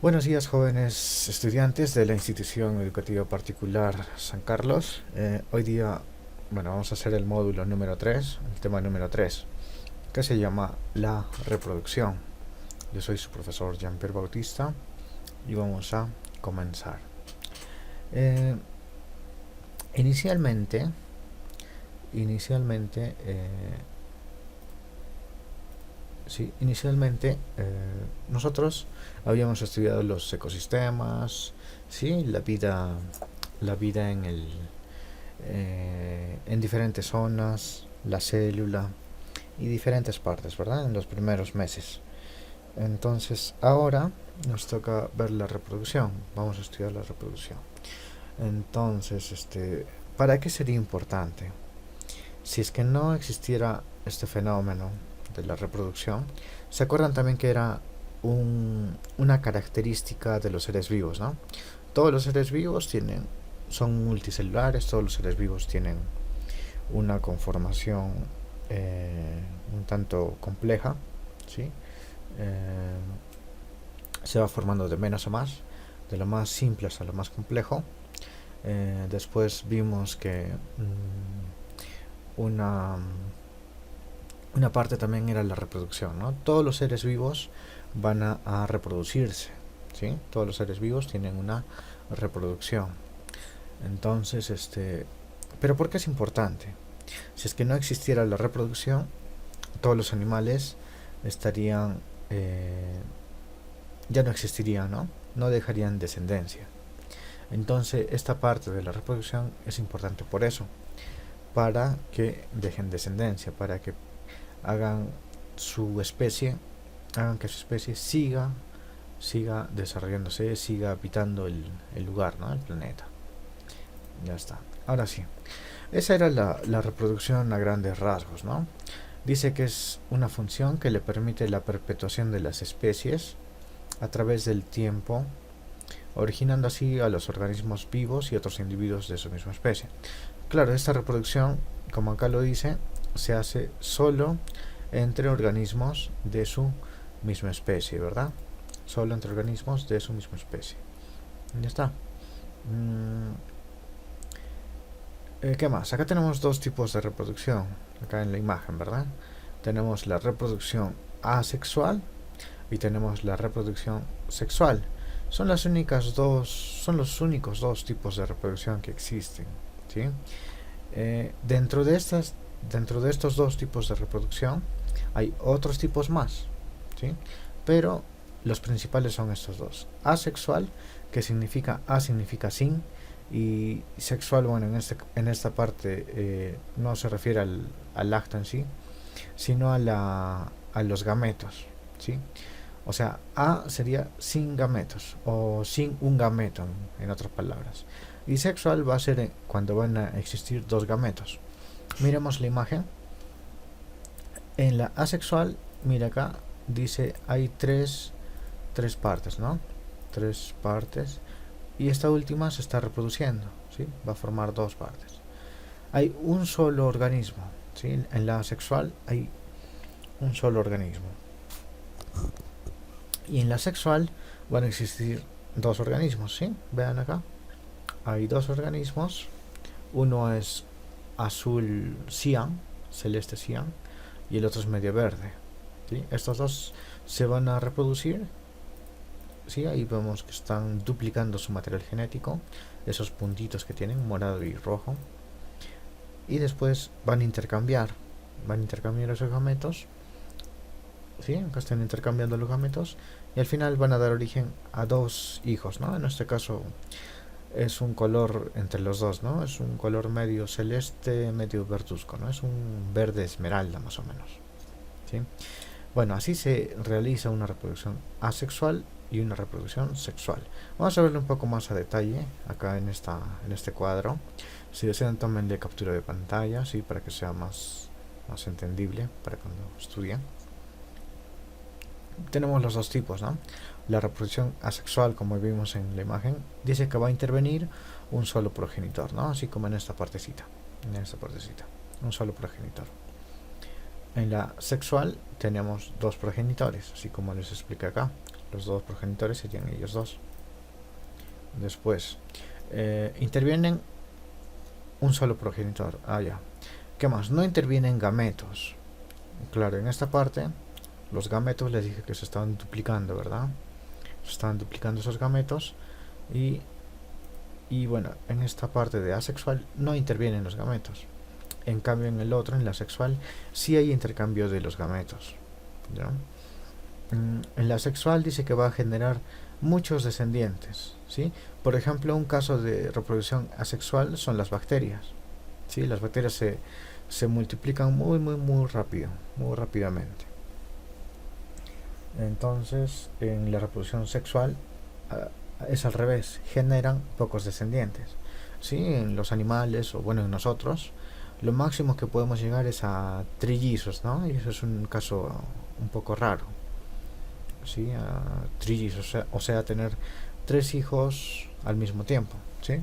Buenos días, jóvenes estudiantes de la institución educativa particular San Carlos. Hoy día, vamos a hacer el módulo número 3, el tema número 3, que se llama la reproducción. Yo soy su profesor Jean-Pierre Bautista y vamos a comenzar. Eh, inicialmente, inicialmente, nosotros habíamos estudiado los ecosistemas, sí, la vida en diferentes zonas, la célula y diferentes partes, ¿verdad? En los primeros meses. Entonces, ahora nos toca ver la reproducción. Vamos a estudiar la reproducción. Entonces, ¿para qué sería importante? Si es que no existiera este fenómeno de la reproducción, ¿se acuerdan también que era una característica de los seres vivos, ¿no? Todos los seres vivos son multicelulares, todos los seres vivos tienen una conformación un tanto compleja, ¿sí? Se va formando de menos a más, de lo más simple hasta lo más complejo. Después vimos que una, una parte también era la reproducción, ¿no? Todos los seres vivos van a reproducirse, ¿sí? Todos los seres vivos tienen una reproducción. Entonces, ¿pero por qué es importante? Si es que no existiera la reproducción, todos los animales estarían, ya no existirían, ¿no? No dejarían descendencia. Entonces, esta parte de la reproducción es importante por eso, para que dejen descendencia, para que hagan su especie, hagan que su especie siga desarrollándose, siga habitando el lugar, ¿no? El planeta. Ya está. Ahora sí. Esa era la reproducción a grandes rasgos, ¿no? Dice que es una función que le permite la perpetuación de las especies a través del tiempo, originando así a los organismos vivos y otros individuos de su misma especie. Claro, esta reproducción, como acá lo dice, se hace solo entre organismos de su misma especie, ¿verdad? Solo entre organismos de su misma especie. Ya está. ¿Qué más? Acá tenemos dos tipos de reproducción, acá en la imagen, ¿verdad? Tenemos la reproducción asexual y tenemos la reproducción sexual. Son los únicos dos tipos de reproducción que existen, ¿sí? Dentro de estos dos tipos de reproducción hay otros tipos más, ¿sí? Pero los principales son estos dos. Asexual, que significa significa sin, y sexual, bueno, en esta parte no se refiere al acto en sí, sino a los gametos, ¿sí? O sea, A sería sin gametos o sin un gameto, en otras palabras. Y sexual va a ser cuando van a existir dos gametos. Miremos la imagen. En la asexual, mira acá, dice hay tres partes, ¿no? Tres partes. Y esta última se está reproduciendo, ¿sí? Va a formar dos partes. Hay un solo organismo, ¿sí? En la asexual hay un solo organismo. Y en la sexual van a existir dos organismos, ¿sí? Vean acá. Hay dos organismos. Uno es azul cian, celeste cian, y el otro es medio verde, ¿sí? Estos dos se van a reproducir, ¿sí? Ahí vemos que están duplicando su material genético, esos puntitos que tienen, morado y rojo. Y después van a intercambiar esos gametos, ¿sí? Acá están intercambiando los gametos y al final van a dar origen a dos hijos, ¿no? En este caso es un color entre los dos, ¿no? Es un color medio celeste, medio verduzco, ¿no? Es un verde esmeralda más o menos, ¿sí? Bueno, así se realiza una reproducción asexual y una reproducción sexual. Vamos a verlo un poco más a detalle acá en este cuadro. Si desean, tómenle captura de pantalla, ¿sí? Para que sea más entendible para cuando estudien. Tenemos los dos tipos, ¿no? La reproducción asexual, como vimos en la imagen, dice que va a intervenir un solo progenitor, ¿no? Así como en esta partecita, un solo progenitor. En la sexual tenemos dos progenitores, así como les expliqué acá. Los dos progenitores serían ellos dos. Después, intervienen un solo progenitor. Ya. ¿Qué más? No intervienen gametos. Claro, en esta parte, los gametos les dije que se estaban duplicando, ¿verdad? Se estaban duplicando esos gametos. Y bueno, en esta parte de asexual no intervienen los gametos. En cambio, en el otro, en la sexual, sí hay intercambio de los gametos, ¿ya? En la sexual dice que va a generar muchos descendientes, ¿sí? Por ejemplo, un caso de reproducción asexual son las bacterias, ¿sí? Las bacterias se multiplican muy rápido, muy rápidamente. Entonces, en la reproducción sexual es al revés, generan pocos descendientes, ¿sí? En los animales, o bueno, en nosotros, lo máximo que podemos llegar es a trillizos, ¿no? Y eso es un caso un poco raro, ¿sí? A trillizos, o sea, tener tres hijos al mismo tiempo, ¿sí?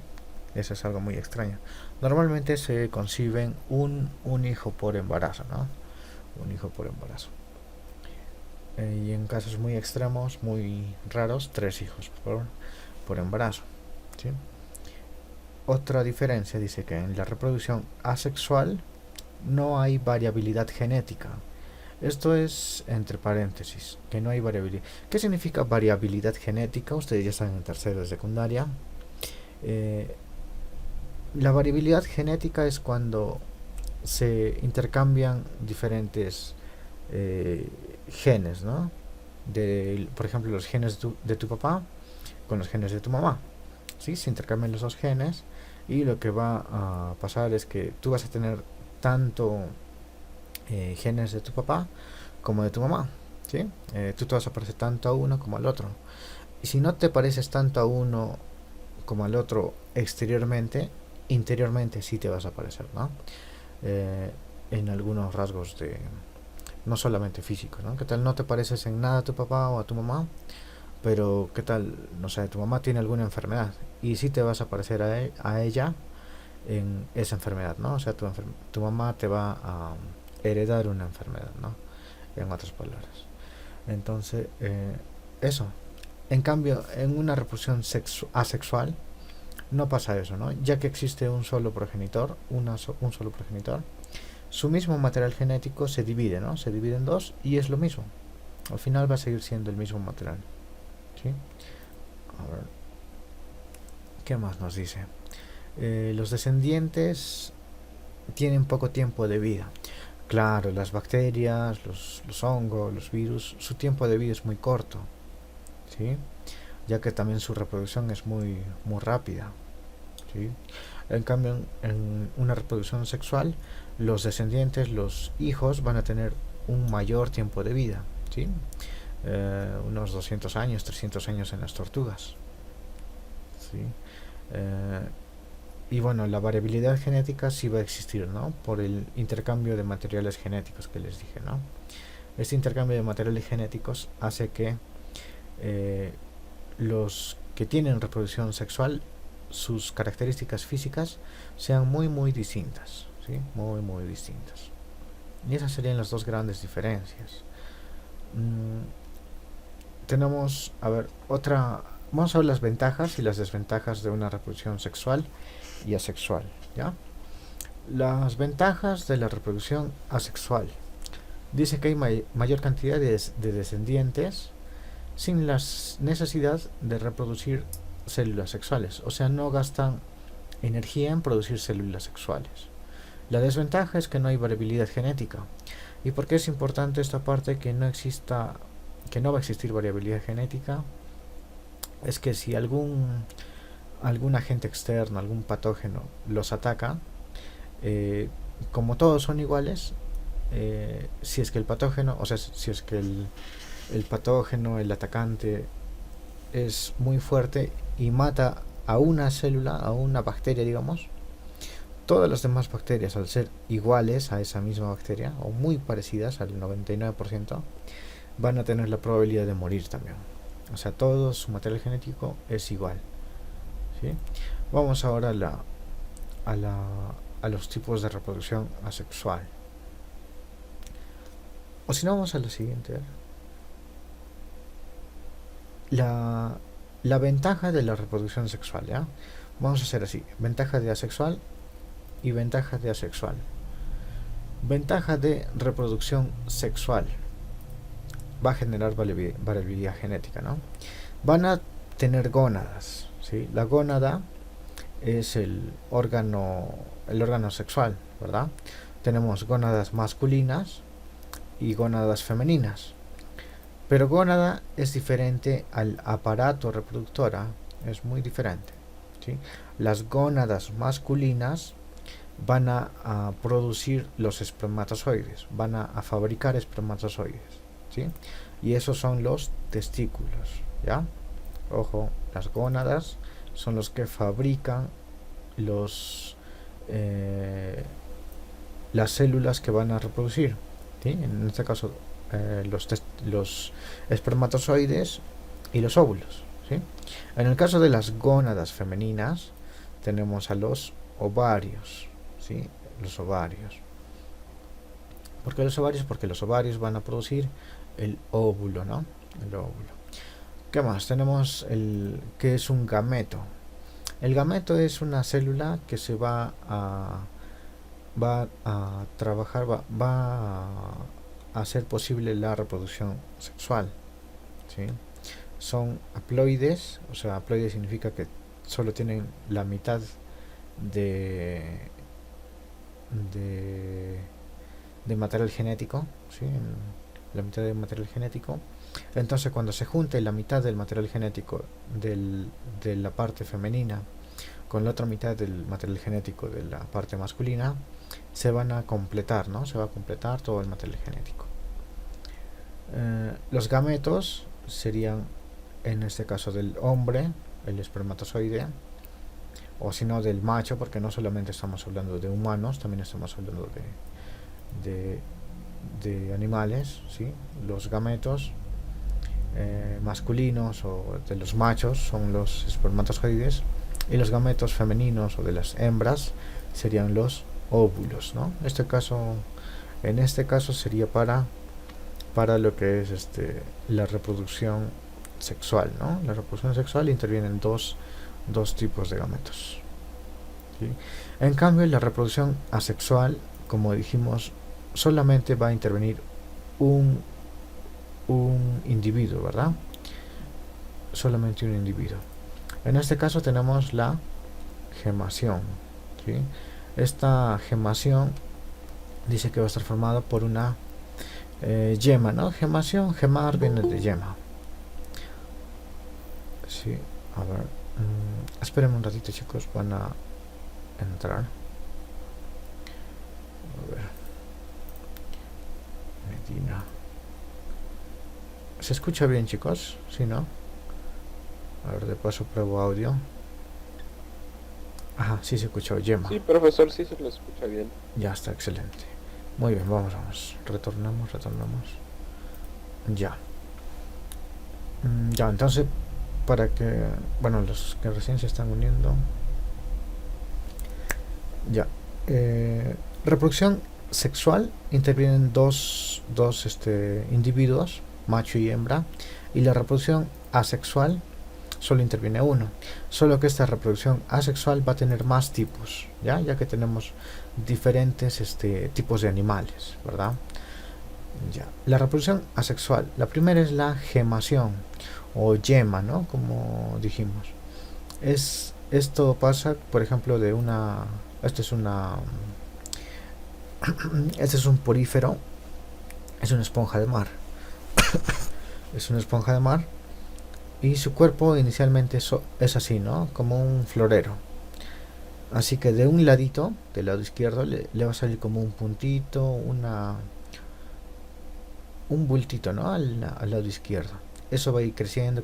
Eso es algo muy extraño. Normalmente se conciben un hijo por embarazo, ¿no? Un hijo por embarazo. Y en casos muy extremos, muy raros, tres hijos por embarazo, ¿sí? Otra diferencia dice que en la reproducción asexual no hay variabilidad genética. Esto es entre paréntesis, que no hay variabilidad. ¿Qué significa variabilidad genética? Ustedes ya están en tercero de secundaria. Eh, la variabilidad genética es cuando se intercambian diferentes eh, genes, ¿no? Por ejemplo, los genes de tu papá con los genes de tu mamá, ¿sí? Se intercambian los dos genes y lo que va a pasar es que tú vas a tener tanto genes de tu papá como de tu mamá, ¿sí? Tú te vas a parecer tanto a uno como al otro. Y si no te pareces tanto a uno como al otro exteriormente, interiormente sí te vas a parecer, ¿no? En algunos rasgos de no solamente físicos, ¿no? ¿Qué tal no te pareces en nada a tu papá o a tu mamá? Pero ¿qué tal? No sé, tu mamá tiene alguna enfermedad y sí te vas a parecer a ella en esa enfermedad, ¿no? O sea, tu mamá te va a heredar una enfermedad, ¿no? En otras palabras. Entonces, eso. En cambio, en una reproducción asexual no pasa eso, ¿no? Ya que existe un solo progenitor, un solo progenitor, su mismo material genético se divide, ¿no? Se divide en dos y es lo mismo. Al final va a seguir siendo el mismo material, ¿sí? A ver, ¿qué más nos dice? Los descendientes tienen poco tiempo de vida. Claro, las bacterias, los hongos, los virus, su tiempo de vida es muy corto, ¿sí? Ya que también su reproducción es muy rápida, ¿sí? En cambio, en una reproducción sexual, los descendientes, los hijos, van a tener un mayor tiempo de vida, ¿sí? Unos 200 años, 300 años en las tortugas, ¿sí? Eh, y bueno, la variabilidad genética sí va a existir, ¿no? Por el intercambio de materiales genéticos que les dije, ¿no? Este intercambio de materiales genéticos hace que eh, los que tienen reproducción sexual, sus características físicas sean muy distintas, ¿sí? Muy distintas. Y esas serían las dos grandes diferencias. Tenemos, a ver, otra. Vamos a ver las ventajas y las desventajas de una reproducción sexual y asexual, ¿ya? Las ventajas de la reproducción asexual. Dice que hay mayor cantidad de descendientes sin la necesidad de reproducir células sexuales. O sea, no gastan energía en producir células sexuales. La desventaja es que no hay variabilidad genética. ¿Y por qué es importante esta parte que que no va a existir variabilidad genética? Es que si algún agente externo, algún patógeno los ataca, como todos son iguales, si es que el patógeno, o sea, si es que el patógeno, el atacante, es muy fuerte y mata a una célula, a una bacteria, digamos, todas las demás bacterias, al ser iguales a esa misma bacteria, o muy parecidas al 99%, van a tener la probabilidad de morir también. O sea, todo su material genético es igual, ¿sí? Vamos ahora a, la, a los tipos de reproducción asexual. O si no, vamos a la siguiente. la, la ventaja de la reproducción sexual, ¿ya? Vamos a hacer así, ventaja de asexual y ventaja de asexual. Ventaja de reproducción sexual. Va a generar variabilidad genética, ¿no? Van a tener gónadas, ¿sí? La gónada es el órgano sexual, ¿verdad? Tenemos gónadas masculinas y gónadas femeninas. Pero gónada es diferente al aparato reproductora, es muy diferente, ¿sí? Las gónadas masculinas van a producir los espermatozoides, van a fabricar espermatozoides, ¿sí? Y esos son los testículos, ¿ya? Ojo, las gónadas son los que fabrican los las células que van a reproducir, ¿sí? En este caso los espermatozoides y los óvulos, ¿sí? En el caso de las gónadas femeninas tenemos a los ovarios, ¿sí? Los ovarios. ¿Por qué los ovarios? Porque los ovarios van a producir el óvulo, ¿no? El óvulo. ¿Qué más? Tenemos el que es un gameto. El gameto es una célula que se va a trabajar, va a hacer posible la reproducción sexual, ¿sí? Son haploides, o sea, haploides significa que solo tienen la mitad de de, de material genético, ¿sí? La mitad del material genético. Entonces, cuando se junte la mitad del material genético de la parte femenina con la otra mitad del material genético de la parte masculina, se van a completar, ¿no? Se va a completar todo el material genético. Los gametos serían, en este caso, del hombre, el espermatozoide, o si no del macho, porque no solamente estamos hablando de humanos, también estamos hablando de animales, ¿sí? Los gametos masculinos o de los machos son los espermatozoides, y los gametos femeninos o de las hembras serían los óvulos, ¿no? En este caso sería para lo que es la reproducción sexual, ¿no? La reproducción sexual intervienen dos tipos de gametos, ¿sí? En cambio, la reproducción asexual, como dijimos, solamente va a intervenir un individuo, ¿verdad? Solamente un individuo. En este caso tenemos la gemación, ¿sí? Esta gemación dice que va a estar formada por una yema, ¿no? Gemación, gemar viene de yema. Sí, a ver. Esperen un ratito, chicos, van a entrar. A ver. Medina. ¿Se escucha bien, chicos? ¿Sí, no? A ver, de paso pruebo audio. Ajá, sí se escuchó, yema. Sí, profesor, sí se lo escucha bien. Ya está, excelente. Muy bien, vamos. Retornamos. Ya. Ya, entonces, para que, bueno, los que recién se están uniendo. Ya. Reproducción sexual, intervienen dos individuos, macho y hembra, y la reproducción asexual solo interviene uno, solo que esta reproducción asexual va a tener más tipos, ya que tenemos diferentes tipos de animales, ¿verdad? Ya. La reproducción asexual, la primera es la gemación o yema, ¿no? Como dijimos. Esto pasa, por ejemplo, esto es este es un porífero, es una esponja de mar. Es una esponja de mar y su cuerpo inicialmente es así, ¿no? Como un florero. Así que de un ladito, del lado izquierdo, le va a salir como un puntito, un bultito, ¿no? Al lado izquierdo. Eso va a ir creciendo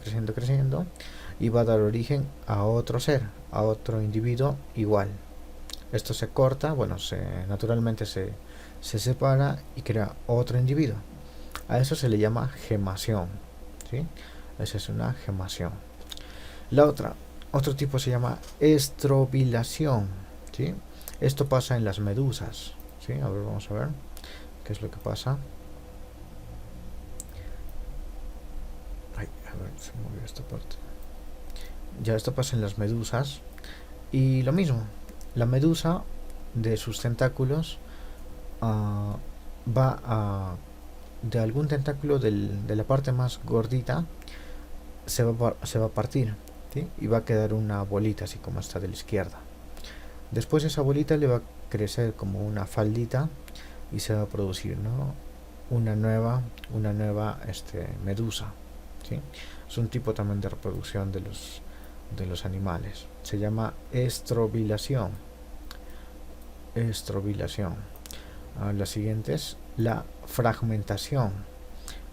y va a dar origen a otro ser, a otro individuo igual. Esto se corta, bueno, naturalmente se separa y crea otro individuo. A eso se le llama gemación, ¿sí? Esa es una gemación. Otro tipo se llama estrobilación, ¿sí? Esto pasa en las medusas, ¿sí? A ver, vamos a ver qué es lo que pasa. Ay, a ver, se movió esta parte. Ya esto pasa en las medusas. Y lo mismo, la medusa de sus tentáculos ah, va a... De algún tentáculo de la parte más gordita se va a partir, ¿sí? Y va a quedar una bolita así como esta de la izquierda. Después esa bolita le va a crecer como una faldita y se va a producir, ¿no? una nueva medusa, ¿sí? Es un tipo también de reproducción de los animales. Se llama estrobilación. Estrobilación. La siguiente es la fragmentación.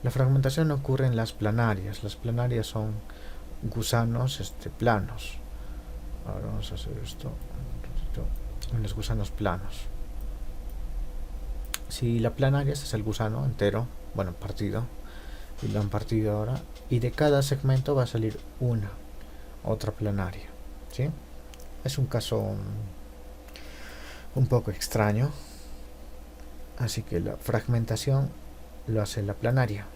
La fragmentación ocurre en las planarias. Las planarias son gusanos planos. Ahora vamos a hacer esto en los gusanos planos. Si la planaria, este es el gusano entero, bueno, partido, y lo han partido ahora, y de cada segmento va a salir una otra planaria, ¿sí? Es un caso un poco extraño, así que la fragmentación lo hace la planaria.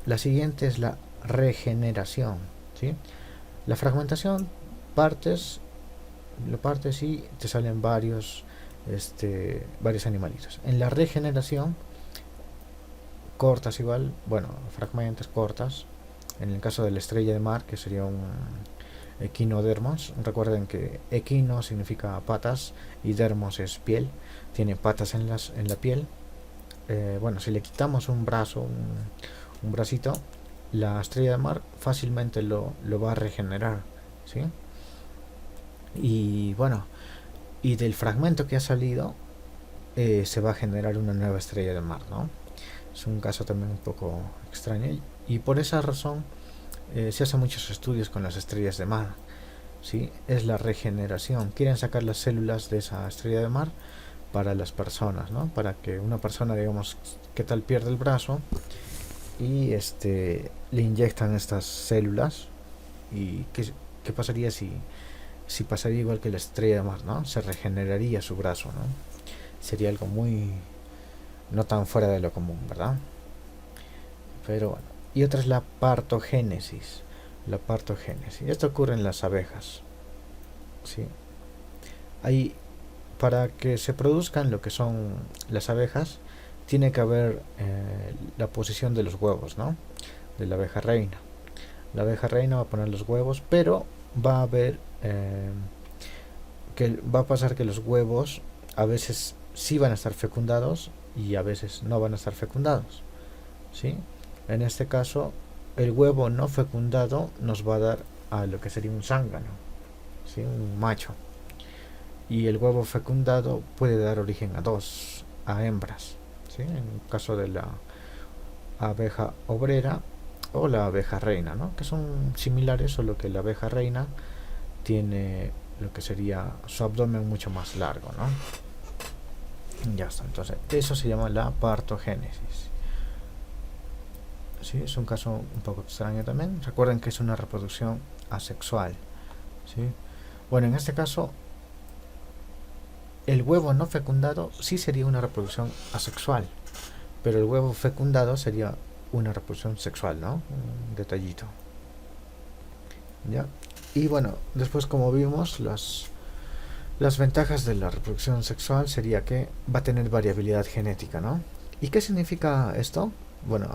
La siguiente es la regeneración, ¿sí? La fragmentación lo partes y te salen varios animalitos. En la regeneración cortas igual, bueno, fragmentos cortas. En el caso de la estrella de mar, que sería un equinodermos, recuerden que equino significa patas y dermos es piel, tiene patas en la piel. Bueno, si le quitamos un brazo, un bracito, la estrella de mar fácilmente lo va a regenerar, ¿sí? Y bueno, y del fragmento que ha salido se va a generar una nueva estrella de mar, ¿no? Es un caso también un poco extraño y por esa razón se hacen muchos estudios con las estrellas de mar, ¿sí? Es la regeneración. Quieren sacar las células de esa estrella de mar para las personas, ¿no? Para que una persona, digamos, que tal pierde el brazo y le inyectan estas células y qué pasaría si pasaría igual que la estrella de mar, ¿no? Se regeneraría su brazo, ¿no? Sería algo muy no tan fuera de lo común, ¿verdad? Pero bueno. Y otra es la partogénesis. La partogénesis. Esto ocurre en las abejas, ¿sí? Hay, para que se produzcan lo que son las abejas, tiene que haber la posición de los huevos, ¿no? De la abeja reina. La abeja reina va a poner los huevos, pero va a haber que va a pasar que los huevos a veces sí van a estar fecundados y a veces no van a estar fecundados, ¿sí? En este caso, el huevo no fecundado nos va a dar a lo que sería un zángano, ¿sí? Un macho. Y el huevo fecundado puede dar origen a hembras, ¿sí? En el caso de la abeja obrera o la abeja reina, ¿no? Que son similares, solo que la abeja reina tiene lo que sería su abdomen mucho más largo, ¿no? Ya está, entonces eso se llama la partogénesis. Sí, es un caso un poco extraño también. Recuerden que es una reproducción asexual, ¿sí? Bueno, en este caso el huevo no fecundado sí sería una reproducción asexual, pero el huevo fecundado sería una reproducción sexual, ¿no? Un detallito. ¿Ya? Y bueno, después como vimos, las ventajas de la reproducción sexual sería que va a tener variabilidad genética, ¿no? ¿Y qué significa esto? Bueno,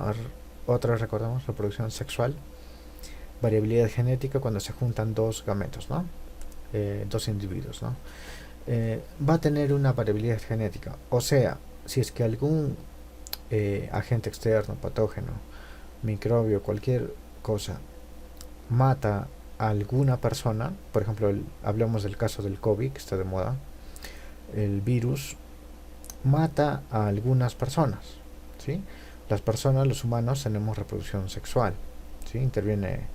otra vez recordamos, reproducción sexual, variabilidad genética cuando se juntan dos gametos, ¿no? Dos individuos, ¿no? Va a tener una variabilidad genética, o sea, si es que algún agente externo, patógeno, microbio, cualquier cosa mata a alguna persona, por ejemplo, hablamos del caso del COVID, que está de moda, el virus mata a algunas personas, ¿sí? Las personas, los humanos, tenemos reproducción sexual, ¿sí? Interviene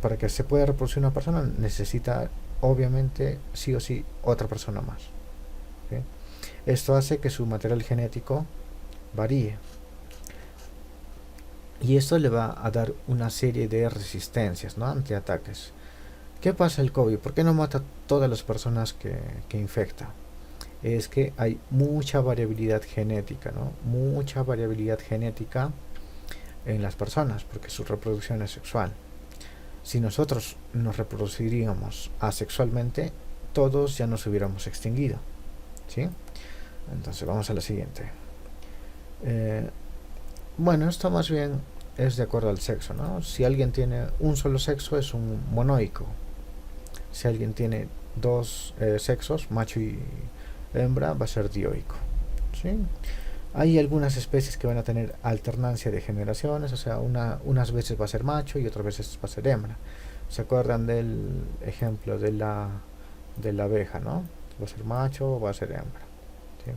para que se pueda reproducir una persona necesita obviamente sí o sí otra persona más, ¿sí? Esto hace que su material genético varíe y esto le va a dar una serie de resistencias, ¿no? Ante ataques. ¿Qué pasa el COVID? ¿Por qué no mata a todas las personas que infecta? Es que hay mucha variabilidad genética, ¿no? Mucha variabilidad genética en las personas, porque su reproducción es sexual. Si nosotros nos reproduciríamos asexualmente, todos ya nos hubiéramos extinguido, ¿sí? Entonces vamos a la siguiente. Bueno, esto más bien es de acuerdo al sexo, ¿no? Si alguien tiene un solo sexo es un monoico. Si alguien tiene dos sexos, macho y hembra, va a ser dioico, ¿sí? Hay algunas especies que van a tener alternancia de generaciones, o sea, unas veces va a ser macho y otras veces va a ser hembra. ¿Se acuerdan del ejemplo de la abeja, no? Va a ser macho o va a ser hembra, ¿sí?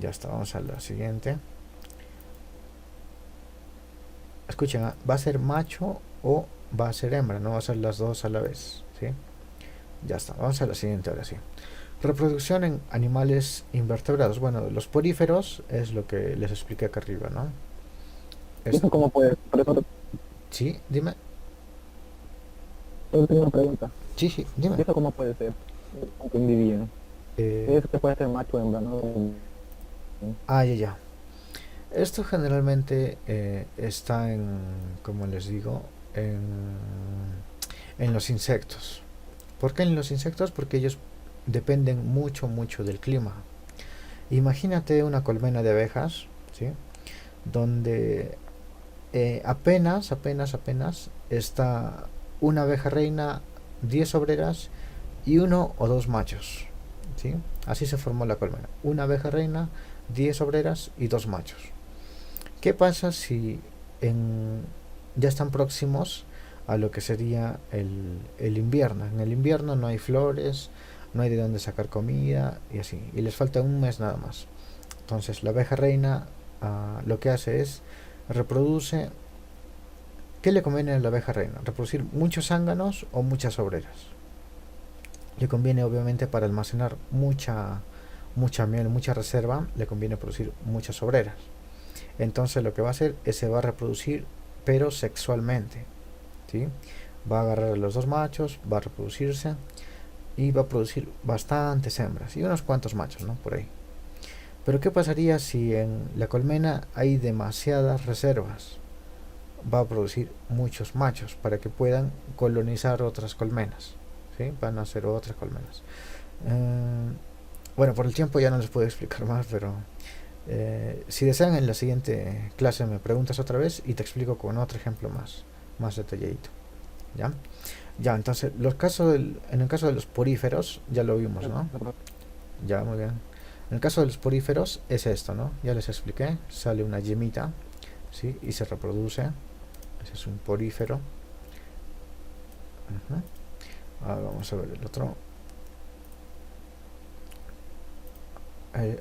Ya está, vamos a la siguiente. Escuchen, va a ser macho o va a ser hembra, no va a ser las dos a la vez, ¿sí? Ya está, vamos a la siguiente ahora sí. Reproducción en animales invertebrados. Bueno, los poríferos es lo que les expliqué acá arriba, ¿no? ¿Y eso cómo puede? Por eso Sí, dime. tengo una pregunta. Sí, sí, ¿Y dime. eso cómo puede ser? Entendí bien. Eh, Es que puede ser macho o hembra, ¿no? ya, ya. Esto generalmente está en, como les digo, en los insectos. ¿Por qué en los insectos? Porque ellos dependen mucho, mucho del clima. Imagínate una colmena de abejas, ¿sí? Donde apenas está una abeja reina, 10 obreras y uno o dos machos, ¿sí? Así se formó la colmena. Una abeja reina, 10 obreras y dos machos. ¿Qué pasa si en, ya están próximos a lo que sería el invierno? En el invierno no hay flores, no hay de dónde sacar comida y así. Y les falta un mes nada más. Entonces la abeja reina lo que hace es reproduce. ¿Qué le conviene a la abeja reina? ¿Reproducir muchos zánganos o muchas obreras? Le conviene obviamente para almacenar mucha miel, mucha reserva, le conviene producir muchas obreras. Entonces lo que va a hacer es se va a reproducir, pero sexualmente, ¿sí? Va a agarrar a los dos machos, va a reproducirse y va a producir bastantes hembras y unos cuantos machos, ¿no? Por ahí. Pero ¿qué pasaría si en la colmena hay demasiadas reservas? Va a producir muchos machos para que puedan colonizar otras colmenas, ¿sí? Van a hacer otras colmenas. Bueno, por el tiempo ya no les puedo explicar más, pero si desean en la siguiente clase me preguntas otra vez y te explico con otro ejemplo más detalladito. ¿Ya? Ya, entonces, en el caso de los poríferos, ya lo vimos, ¿no? Ya, muy bien. En el caso de los poríferos es esto, ¿no? Ya les expliqué, sale una yemita, ¿sí? Y se reproduce. Ese es un porífero. Ahora vamos a ver el otro.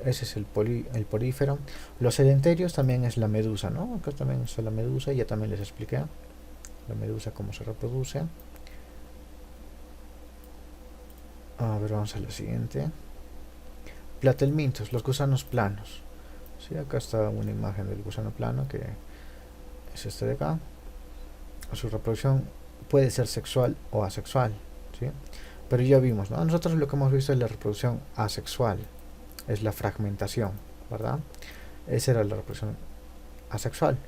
Ese es el porífero. Los sedenterios también es la medusa, ¿no? Acá también está la medusa, ya también les expliqué. La medusa cómo se reproduce. A ver, vamos a la siguiente. Platelmintos, los gusanos planos. Sí, acá está una imagen del gusano plano que es este de acá. Su reproducción puede ser sexual o asexual, ¿sí? Pero ya vimos, ¿no? Nosotros lo que hemos visto es la reproducción asexual, es la fragmentación, ¿verdad? Esa era la reproducción asexual,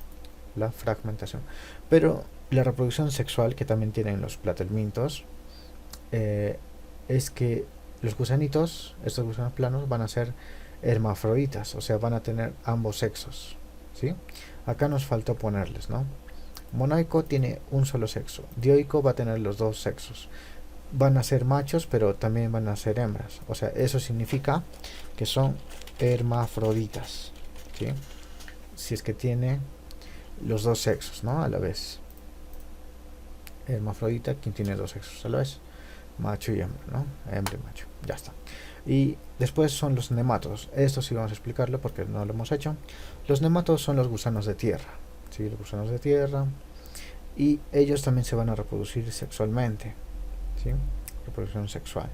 la fragmentación. Pero la reproducción sexual que también tienen los platelmintos es que los gusanitos, estos gusanos planos, van a ser hermafroditas, o sea, van a tener ambos sexos, ¿sí? Acá nos faltó ponerles, ¿no? Monoico tiene un solo sexo, dioico va a tener los dos sexos. Van a ser machos, pero también van a ser hembras. O sea, eso significa que son hermafroditas, ¿sí? Si es que tiene los dos sexos, ¿no? A la vez. Hermafrodita, quien tiene dos sexos a la vez. Macho y hembra, ¿no? Hembra y macho. Ya está. Y después son los nematodos. Esto sí vamos a explicarlo porque no lo hemos hecho. Los nematodos son los gusanos de tierra, ¿sí? Los gusanos de tierra. Y ellos también se van a reproducir sexualmente, ¿sí? Reproducción sexual.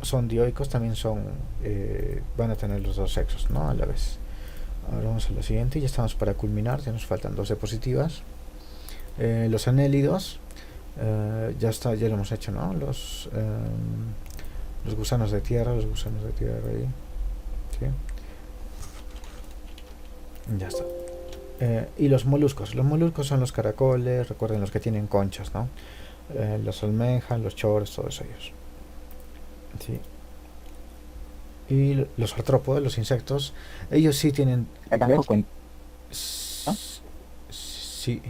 Son dioicos, también van a tener los dos sexos, ¿no? A la vez. Ahora vamos a lo siguiente, ya estamos para culminar, ya nos faltan dos diapositivas. Los anélidos, ya lo hemos hecho, ¿no? Los gusanos de tierra, ahí, ¿sí? Ya está. Y los moluscos. Los moluscos son los caracoles, recuerden los que tienen conchas, ¿no? Las almejas, los choros, todos ellos. Sí. Y los artrópodos, los insectos, ellos sí tienen... El cangrejo cuenta. Sí.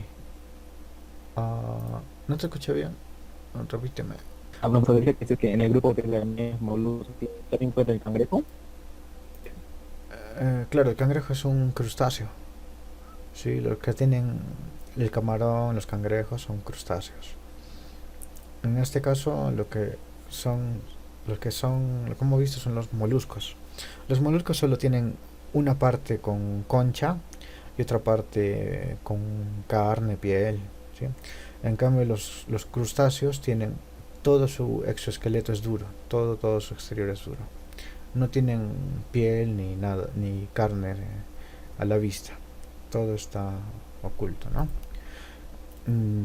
No te escuché bien. Repíteme. Hablamos sobre que en el grupo de los moluscos también cuenta el cangrejo. Claro, el cangrejo es un crustáceo. Sí, los que tienen el camarón, los cangrejos son crustáceos. En este caso, los que son, como he visto, son los moluscos. Los moluscos solo tienen una parte con concha y otra parte con carne, piel, ¿sí? En cambio, los crustáceos tienen todo su exoesqueleto es duro, todo su exterior es duro. No tienen piel ni nada, ni carne a la vista. Todo está oculto, ¿no?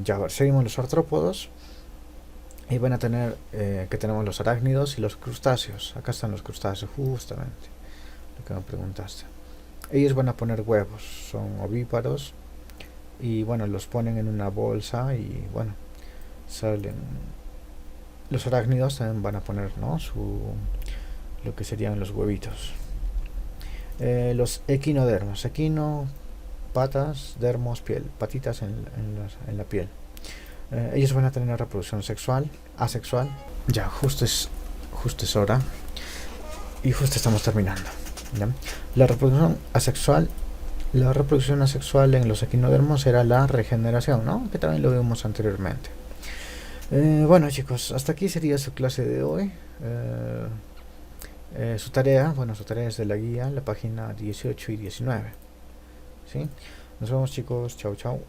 Ya, a ver, seguimos los artrópodos. Y van a tener que tenemos los arácnidos y los crustáceos. Acá están los crustáceos, justamente lo que me preguntaste. Ellos van a poner huevos, son ovíparos y bueno, los ponen en una bolsa y bueno, salen. Los arácnidos también van a poner, ¿no? Lo que serían los huevitos. Los equinodermos, equino, patas, dermos, piel, patitas en la piel. Ellos van a tener reproducción sexual, asexual. Ya, justo es hora. Y justo estamos terminando. ¿Ya? La reproducción asexual en los equinodermos era la regeneración, ¿no? Que también lo vimos anteriormente. Bueno, chicos, hasta aquí sería su clase de hoy. Su tarea es de la guía, la página 18 y 19. ¿Sí? Nos vemos, chicos. Chao, chao.